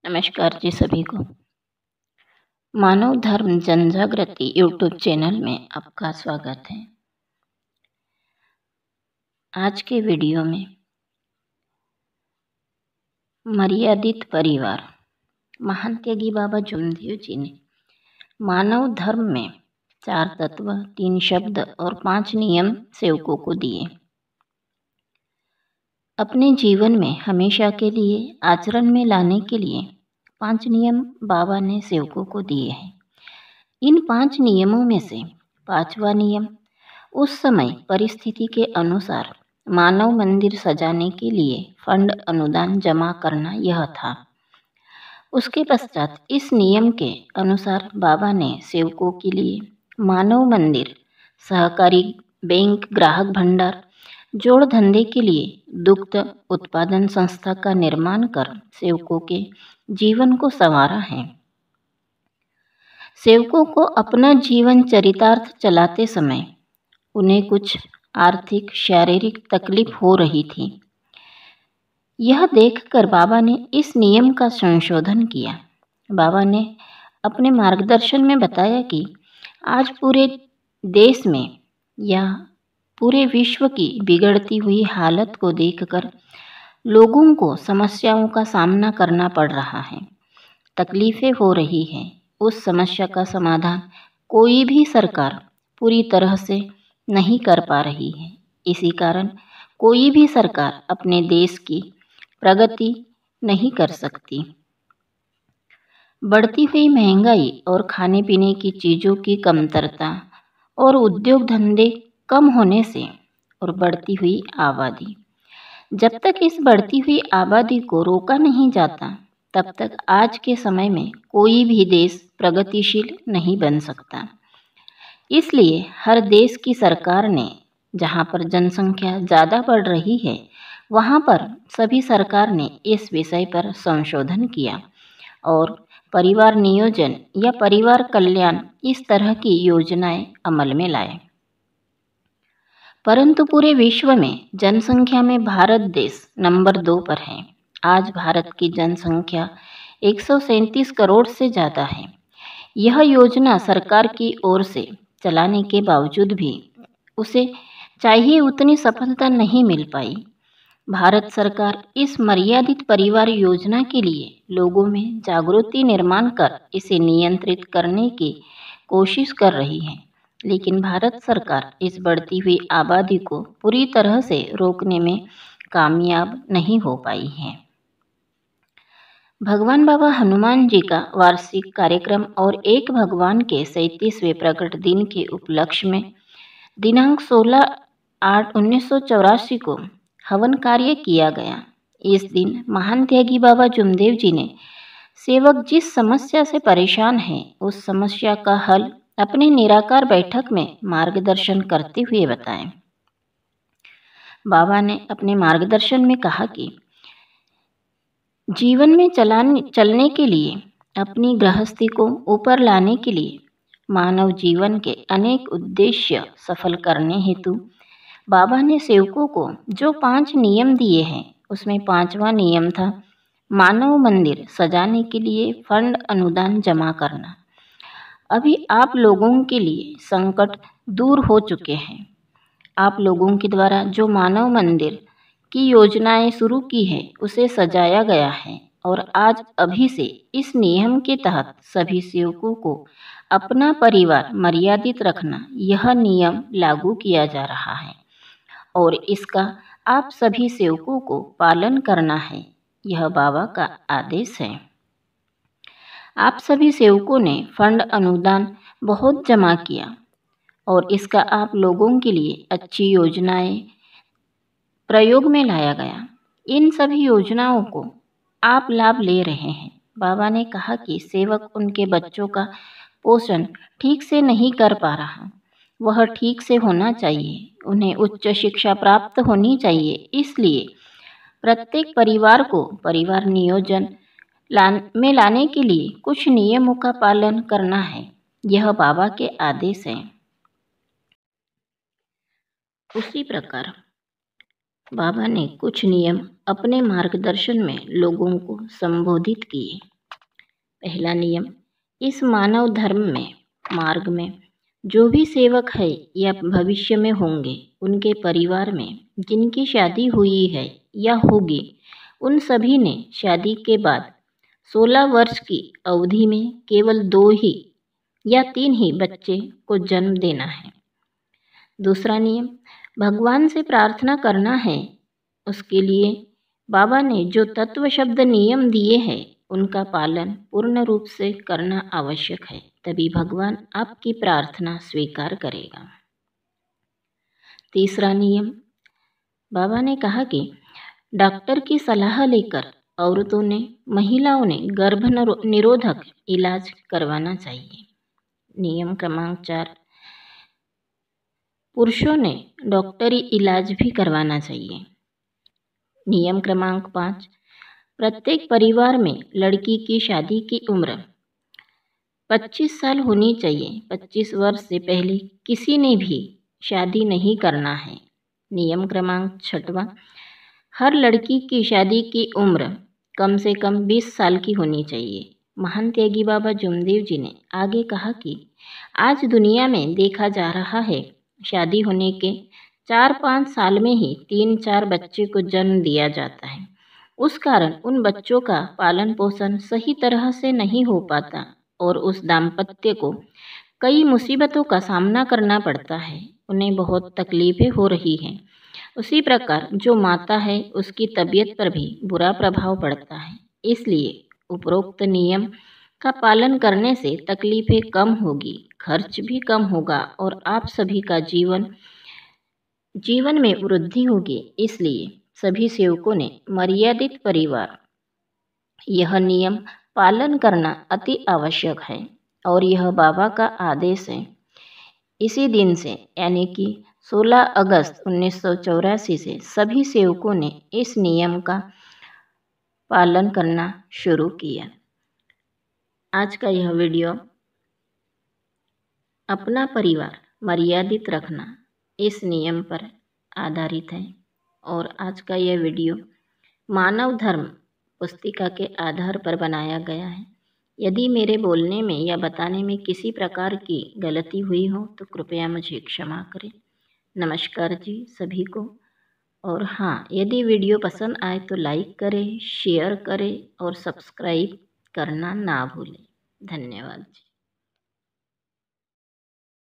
नमस्कार जी सभी को। मानव धर्म जनजागृति यूट्यूब चैनल में आपका स्वागत है। आज के वीडियो में मर्यादित परिवार महान त्यागी बाबा जुमदेव जी ने मानव धर्म में 4 तत्व, 3 शब्द और 5 नियम सेवकों को दिए। अपने जीवन में हमेशा के लिए आचरण में लाने के लिए 5 नियम बाबा ने सेवकों को दिए हैं। इन 5 नियमों में से 5वां नियम उस समय परिस्थिति के अनुसार मानव मंदिर सजाने के लिए फंड अनुदान जमा करना यह था। उसके पश्चात इस नियम के अनुसार बाबा ने सेवकों के लिए मानव मंदिर, सहकारी बैंक, ग्राहक भंडार, जोड़ धंधे के लिए दुग्ध उत्पादन संस्था का निर्माण कर सेवकों के जीवन को संवारा है। सेवकों को अपना जीवन चरितार्थ चलाते समय उन्हें कुछ आर्थिक शारीरिक तकलीफ हो रही थी। यह देखकर बाबा ने इस नियम का संशोधन किया। बाबा ने अपने मार्गदर्शन में बताया कि आज पूरे देश में या पूरे विश्व की बिगड़ती हुई हालत को देखकर लोगों को समस्याओं का सामना करना पड़ रहा है, तकलीफें हो रही हैं। उस समस्या का समाधान कोई भी सरकार पूरी तरह से नहीं कर पा रही है। इसी कारण कोई भी सरकार अपने देश की प्रगति नहीं कर सकती। बढ़ती हुई महंगाई और खाने पीने की चीज़ों की कमतरता और उद्योग धंधे कम होने से और बढ़ती हुई आबादी, जब तक इस बढ़ती हुई आबादी को रोका नहीं जाता तब तक आज के समय में कोई भी देश प्रगतिशील नहीं बन सकता। इसलिए हर देश की सरकार ने जहाँ पर जनसंख्या ज़्यादा बढ़ रही है वहाँ पर सभी सरकार ने इस विषय पर संशोधन किया और परिवार नियोजन या परिवार कल्याण इस तरह की योजनाएं अमल में लाए। परंतु पूरे विश्व में जनसंख्या में भारत देश नंबर 2 पर है। आज भारत की जनसंख्या 137 करोड़ से ज़्यादा है। यह योजना सरकार की ओर से चलाने के बावजूद भी उसे चाहिए उतनी सफलता नहीं मिल पाई। भारत सरकार इस मर्यादित परिवार योजना के लिए लोगों में जागृति निर्माण कर इसे नियंत्रित करने की कोशिश कर रही है, लेकिन भारत सरकार इस बढ़ती हुई आबादी को पूरी तरह से रोकने में कामयाब नहीं हो पाई है। भगवान बाबा हनुमान जी का वार्षिक कार्यक्रम और एक भगवान के 37वें प्रकट दिन के उपलक्ष्य में दिनांक 16/8/1984 को हवन कार्य किया गया। इस दिन महान त्यागी बाबा जुमदेव जी ने सेवक जिस समस्या से परेशान हैं उस समस्या का हल अपने निराकार बैठक में मार्गदर्शन करते हुए बताएं। बाबा ने अपने मार्गदर्शन में कहा कि जीवन में चलने के लिए, अपनी गृहस्थी को ऊपर लाने के लिए, मानव जीवन के अनेक उद्देश्य सफल करने हेतु बाबा ने सेवकों को जो 5 नियम दिए हैं उसमें 5वां नियम था मानव मंदिर सजाने के लिए फंड अनुदान जमा करना। अभी आप लोगों के लिए संकट दूर हो चुके हैं। आप लोगों के द्वारा जो मानव मंदिर की योजनाएं शुरू की है उसे सजाया गया है और आज अभी से इस नियम के तहत सभी सेवकों को अपना परिवार मर्यादित रखना यह नियम लागू किया जा रहा है और इसका आप सभी सेवकों को पालन करना है। यह बाबा का आदेश है। आप सभी सेवकों ने फंड अनुदान बहुत जमा किया और इसका आप लोगों के लिए अच्छी योजनाएं प्रयोग में लाया गया। इन सभी योजनाओं को आप लाभ ले रहे हैं। बाबा ने कहा कि सेवक उनके बच्चों का पोषण ठीक से नहीं कर पा रहा, वह ठीक से होना चाहिए। उन्हें उच्च शिक्षा प्राप्त होनी चाहिए। इसलिए प्रत्येक परिवार को परिवार नियोजन में लाने के लिए कुछ नियमों का पालन करना है। यह बाबा के आदेश हैं। उसी प्रकार बाबा ने कुछ नियम अपने मार्गदर्शन में लोगों को संबोधित किए। पहला नियम, इस मानव धर्म में मार्ग में जो भी सेवक है या भविष्य में होंगे, उनके परिवार में जिनकी शादी हुई है या होगी, उन सभी ने शादी के बाद 16 वर्ष की अवधि में केवल 2 ही या 3 ही बच्चे को जन्म देना है। दूसरा नियम, भगवान से प्रार्थना करना है। उसके लिए बाबा ने जो तत्व शब्द नियम दिए हैं, उनका पालन पूर्ण रूप से करना आवश्यक है, तभी भगवान आपकी प्रार्थना स्वीकार करेगा। तीसरा नियम, बाबा ने कहा कि डॉक्टर की सलाह लेकर महिलाओं ने गर्भ निरोधक इलाज करवाना चाहिए। नियम क्रमांक 4, पुरुषों ने डॉक्टरी इलाज भी करवाना चाहिए। नियम क्रमांक 5, प्रत्येक परिवार में लड़की की शादी की उम्र 25 साल होनी चाहिए। 25 वर्ष से पहले किसी ने भी शादी नहीं करना है। नियम क्रमांक 6, हर लड़की की शादी की उम्र कम से कम 20 साल की होनी चाहिए। महान त्यागी बाबा जुमदेव जी ने आगे कहा कि आज दुनिया में देखा जा रहा है, शादी होने के 4-5 साल में ही 3-4 बच्चे को जन्म दिया जाता है। उस कारण उन बच्चों का पालन पोषण सही तरह से नहीं हो पाता और उस दाम्पत्य को कई मुसीबतों का सामना करना पड़ता है। उन्हें बहुत तकलीफें हो रही हैं। उसी प्रकार जो माता है, उसकी तबीयत पर भी बुरा प्रभाव पड़ता है। इसलिए उपरोक्त नियम का पालन करने से तकलीफें कम होगी, खर्च भी कम होगा और आप सभी का जीवन में वृद्धि होगी। इसलिए सभी सेवकों ने मर्यादित परिवार यह नियम पालन करना अति आवश्यक है और यह बाबा का आदेश है। इसी दिन से यानी कि 16 अगस्त 1984 से सभी सेवकों ने इस नियम का पालन करना शुरू किया। आज का यह वीडियो अपना परिवार मर्यादित रखना इस नियम पर आधारित है और आज का यह वीडियो मानव धर्म पुस्तिका के आधार पर बनाया गया है। यदि मेरे बोलने में या बताने में किसी प्रकार की गलती हुई हो तो कृपया मुझे क्षमा करें। नमस्कार जी सभी को। और हाँ, यदि वीडियो पसंद आए तो लाइक करें, शेयर करें और सब्सक्राइब करना ना भूलें। धन्यवाद जी।